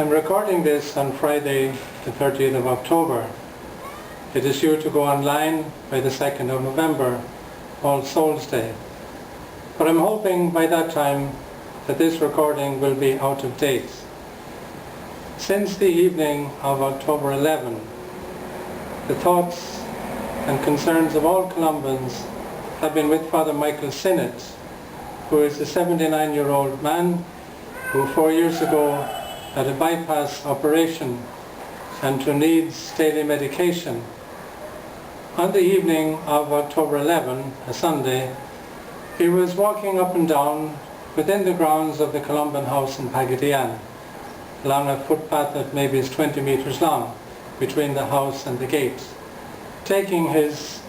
I'm recording this on Friday the 30th of October. It is due to go online by the 2nd of November, All Souls Day. But I'm hoping by that time that this recording will be out of date. Since the evening of October 11, the thoughts and concerns of all Columbans have been with Father Michael Sinnott, who is a 79-year-old man who 4 years ago had a bypass operation and who needs daily medication. On the evening of October 11, a Sunday, he was walking up and down within the grounds of the Columban House in Pagadian, along a footpath that maybe is 20 meters long between the house and the gate, taking his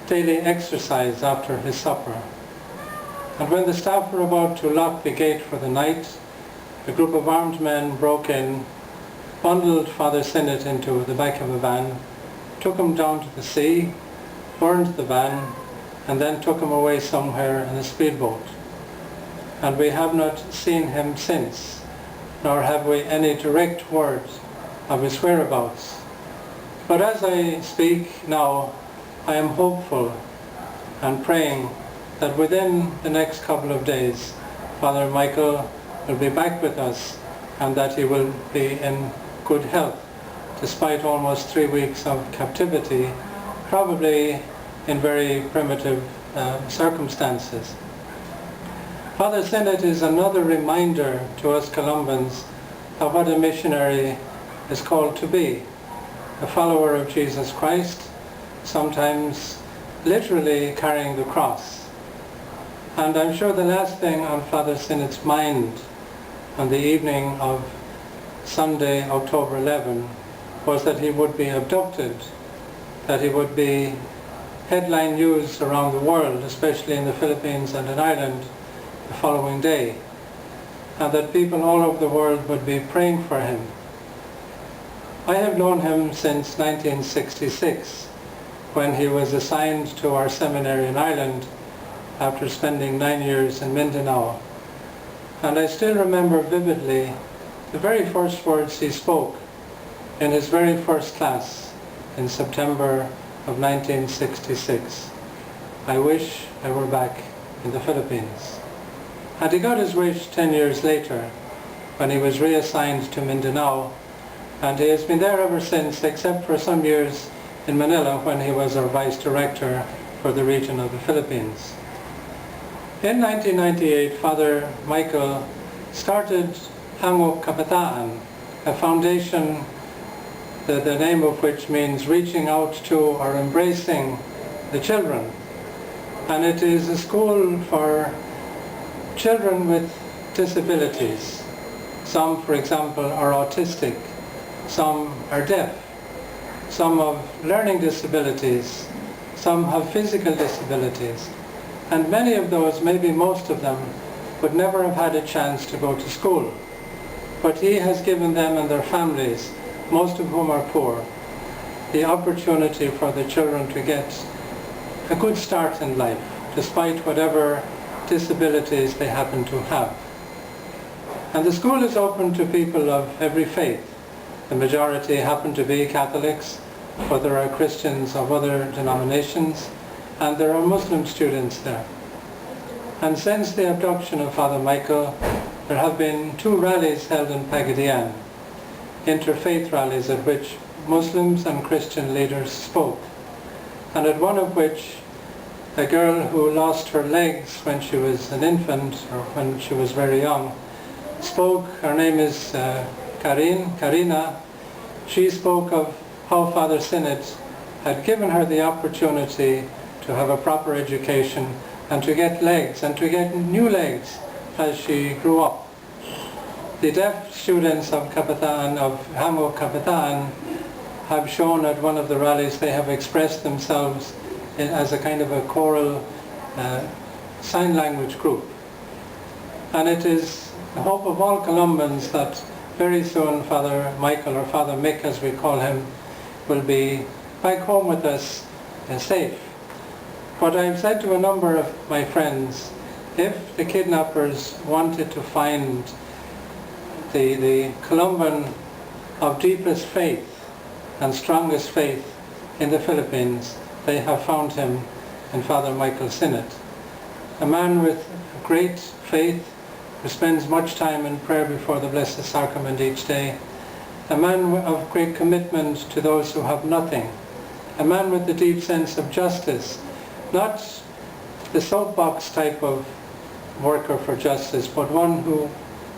daily exercise after his supper. And when the staff were about to lock the gate for the night, a group of armed men broke in, bundled Father Sinnott into the back of a van, took him down to the sea, burned the van, and then took him away somewhere in a speedboat. And we have not seen him since, nor have we any direct word of his whereabouts. But as I speak now, I am hopeful and praying that within the next couple of days, Father Michael will be back with us and that he will be in good health, despite almost 3 weeks of captivity, probably in very primitive circumstances. Father Sinnott is another reminder to us Columbans of what a missionary is called to be, a follower of Jesus Christ, sometimes literally carrying the cross. And I'm sure the last thing on Father Sinnott's mind on the evening of Sunday, October 11, was that he would be abducted, that he would be headline news around the world, especially in the Philippines and in Ireland, the following day, and that people all over the world would be praying for him. I have known him since 1966, when he was assigned to our seminary in Ireland after spending 9 years in Mindanao. And I still remember vividly the very first words he spoke in his very first class in September of 1966. I wish I were back in the Philippines. And he got his wish 10 years later when he was reassigned to Mindanao, and he has been there ever since, except for some years in Manila when he was our Vice Director for the region of the Philippines. In 1998, Father Michael started Hango Kabataan, a foundation, the name of which means reaching out to or embracing the children. And it is a school for children with disabilities. Some, for example, are autistic, some are deaf, some have learning disabilities, some have physical disabilities. And many of those, maybe most of them, would never have had a chance to go to school. But he has given them and their families, most of whom are poor, the opportunity for the children to get a good start in life, despite whatever disabilities they happen to have. And the school is open to people of every faith. The majority happen to be Catholics, but there are Christians of other denominations, and there are Muslim students there. And since the abduction of Father Michael, there have been 2 rallies held in Pagadian, interfaith rallies at which Muslims and Christian leaders spoke, and at one of which a girl who lost her legs when she was an infant, or when she was very young, spoke. Her name is Karina. She spoke of how Father Sinnott had given her the opportunity to have a proper education and to get legs, and to get new legs as she grew up. The deaf students of Kabataan, of Hango Kabataan, have shown at one of the rallies they have expressed themselves as a kind of a choral sign language group. And it is the hope of all Columbans that very soon Father Michael, or Father Mick as we call him, will be back home with us safe. But I've said to a number of my friends, if the kidnappers wanted to find the Columban of deepest faith and strongest faith in the Philippines, they have found him in Father Michael Sinnott. A man with great faith who spends much time in prayer before the Blessed Sacrament each day. A man of great commitment to those who have nothing. A man with a deep sense of justice, not the soapbox type of worker for justice, but one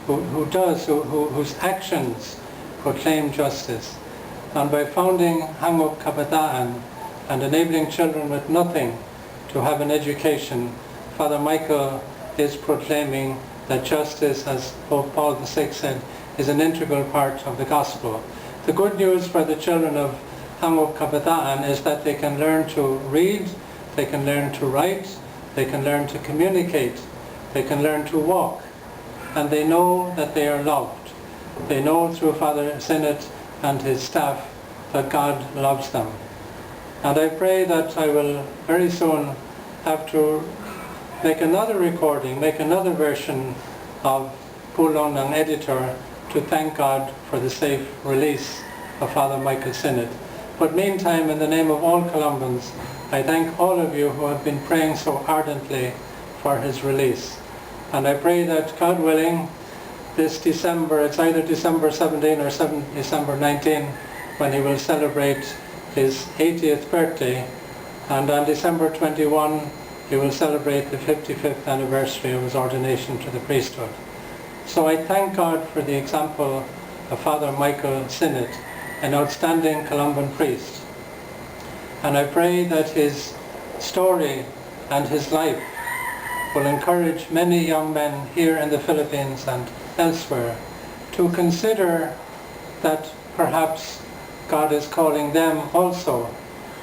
whose actions proclaim justice. And by founding Hangok Kabataan and enabling children with nothing to have an education, Father Michael is proclaiming that justice, as Pope Paul VI said, is an integral part of the gospel. The good news for the children of Hangok Kabataan is that they can learn to read, they can learn to write, they can learn to communicate, they can learn to walk, and they know that they are loved. They know through Father Sinnott and his staff that God loves them. And I pray that I will very soon have to make another recording, make another version of Pulong ng Editor to thank God for the safe release of Father Michael Sinnott. But meantime, in the name of all Columbans, I thank all of you who have been praying so ardently for his release. And I pray that, God willing, this December, it's either December 17 or December 19, when he will celebrate his 80th birthday, and on December 21, he will celebrate the 55th anniversary of his ordination to the priesthood. So I thank God for the example of Father Michael Sinnott, an outstanding Columban priest. And I pray that his story and his life will encourage many young men here in the Philippines and elsewhere to consider that perhaps God is calling them also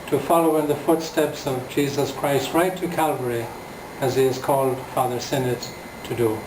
to follow in the footsteps of Jesus Christ right to Calvary, as he has called Father Sinnott to do.